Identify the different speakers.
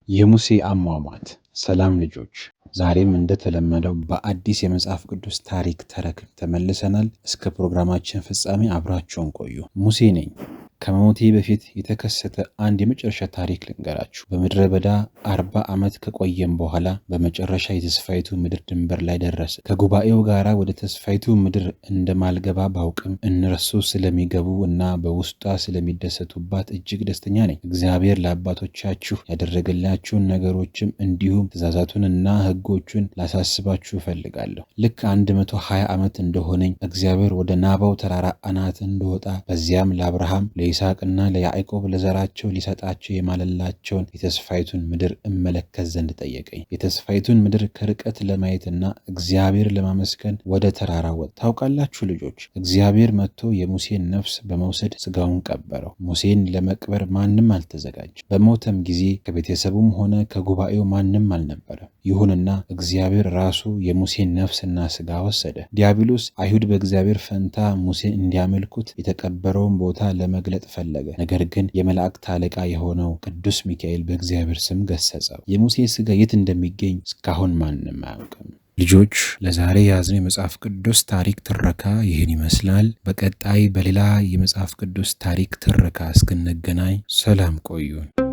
Speaker 1: የሙሴ አሟሟት። ሰላም ልጆች፣ ዛሬም እንደተለመደው በአዲስ የመጽሐፍ ቅዱስ ታሪክ ተመልሰናል። እስከ ፕሮግራማችን ፍጻሜ አብራችሁን ቆዩ። ሙሴ ነኝ። ከመሞቴ በፊት የተከሰተ አንድ የመጨረሻ ታሪክ ልንገራችሁ። በምድረ በዳ 40 ዓመት ከቆየም በኋላ በመጨረሻ የተስፋይቱ ምድር ድንበር ላይ ደረሰ። ከጉባኤው ጋር ወደ ተስፋይቱ ምድር እንደማልገባ ባውቅም እነርሱ ስለሚገቡ እና በውስጧ ስለሚደሰቱባት እጅግ ደስተኛ ነኝ። እግዚአብሔር ለአባቶቻችሁ ያደረገላችሁን ነገሮችም እንዲሁም ትእዛዛቱንና ሕጎቹን ላሳስባችሁ እፈልጋለሁ። ልክ 120 ዓመት እንደሆነኝ እግዚአብሔር ወደ ናባው ተራራ አናት እንደወጣ በዚያም ለአብርሃም ለይስሐቅና ለያዕቆብ ለዘራቸው ሊሰጣቸው የማለላቸውን የተስፋይቱን ምድር እመለከት ዘንድ ጠየቀኝ። የተስፋይቱን ምድር ከርቀት ለማየትና እግዚአብሔር ለማመስገን ወደ ተራራ ወጣ። ታውቃላችሁ ልጆች፣ እግዚአብሔር መጥቶ የሙሴን ነፍስ በመውሰድ ስጋውን ቀበረው። ሙሴን ለመቅበር ማንም አልተዘጋጀም። በሞተም ጊዜ ከቤተሰቡም ሆነ ከጉባኤው ማንም አልነበረም። ይሁንና እግዚአብሔር ራሱ የሙሴን ነፍስና ስጋ ወሰደ። ዲያብሎስ አይሁድ በእግዚአብሔር ፈንታ ሙሴን እንዲያመልኩት የተቀበረውን ቦታ ለመግለጥ ፈለገ። ነገር ግን የመላእክት አለቃ የሆነው ቅዱስ ሚካኤል በእግዚአብሔር ስም ገሰጸው። የሙሴ ስጋ የት እንደሚገኝ እስካሁን ማንም አያውቅም። ልጆች፣ ለዛሬ የያዝነው የመጽሐፍ ቅዱስ ታሪክ ትረካ ይህን ይመስላል። በቀጣይ በሌላ የመጽሐፍ ቅዱስ ታሪክ ትረካ እስክንገናኝ ሰላም ቆዩን።